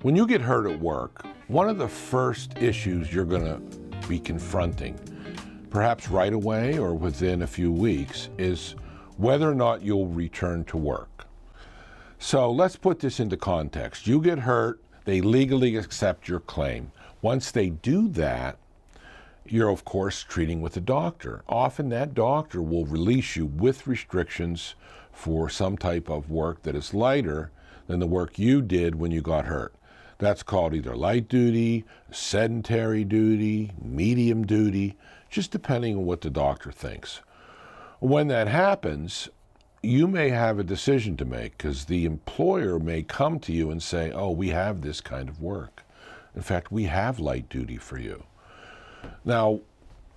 When you get hurt at work, one of the first issues you're going to be confronting, perhaps right away or within a few weeks, is whether or not you'll return to work. So let's put this into context. You get hurt, they legally accept your claim. Once they do that, you're of course treating with a doctor. Often that doctor will release you with restrictions for some type of work that is lighter than the work you did when you got hurt. That's called either light duty, sedentary duty, medium duty, just depending on what the doctor thinks. When that happens, you may have a decision to make because the employer may come to you and say, oh, we have this kind of work. In fact, we have light duty for you. Now,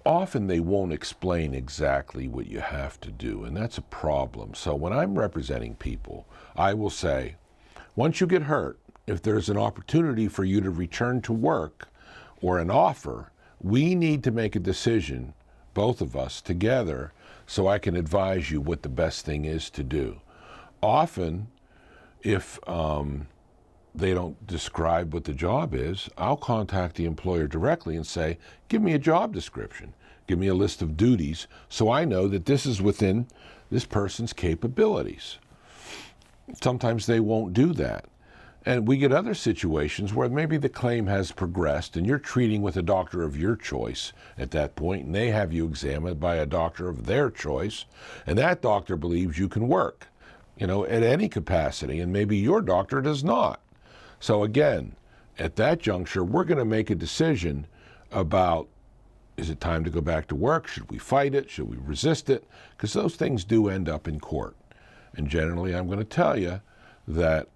often they won't explain exactly what you have to do, and that's a problem. So when I'm representing people, I will say, once you get hurt, if there's an opportunity for you to return to work or an offer, we need to make a decision, both of us together, so I can advise you what the best thing is to do. Often, if they don't describe what the job is, I'll contact the employer directly and say, give me a job description, give me a list of duties, so I know that this is within this person's capabilities. Sometimes they won't do that. And we get other situations where maybe the claim has progressed and you're treating with a doctor of your choice at that point, and they have you examined by a doctor of their choice, and that doctor believes you can work, at any capacity, and maybe your doctor does not. So again, at that juncture, we're going to make a decision about, is it time to go back to work? Should we fight it? Should we resist it? Because those things do end up in court. And generally, I'm going to tell you that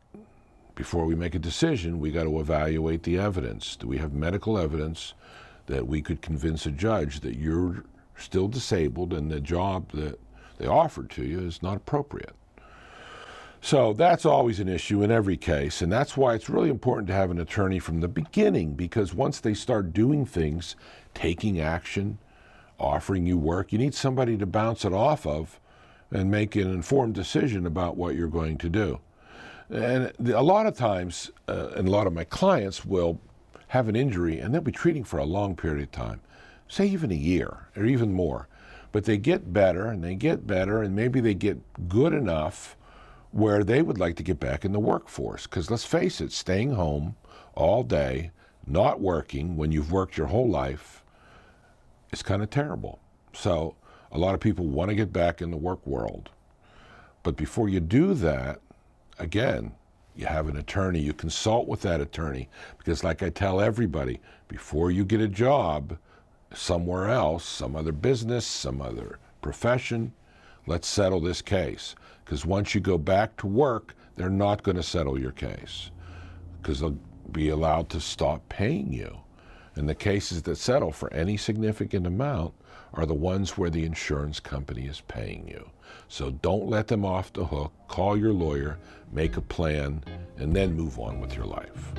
before we make a decision, we got to evaluate the evidence. Do we have medical evidence that we could convince a judge that you're still disabled and the job that they offered to you is not appropriate? So that's always an issue in every case, and that's why it's really important to have an attorney from the beginning, because once they start doing things, taking action, offering you work, you need somebody to bounce it off of and make an informed decision about what you're going to do. And a lot of times, and a lot of my clients will have an injury and they'll be treating for a long period of time, say even a year or even more. But they get better and they get better, and maybe they get good enough where they would like to get back in the workforce. Because let's face it, staying home all day, not working when you've worked your whole life is kind of terrible. So a lot of people want to get back in the work world. But before you do that, again, you have an attorney, you consult with that attorney, because like I tell everybody, before you get a job somewhere else, some other business, some other profession, let's settle this case. Because once you go back to work, they're not going to settle your case because they'll be allowed to stop paying you. And the cases that settle for any significant amount are the ones where the insurance company is paying you. So don't let them off the hook. Call your lawyer, make a plan, and then move on with your life.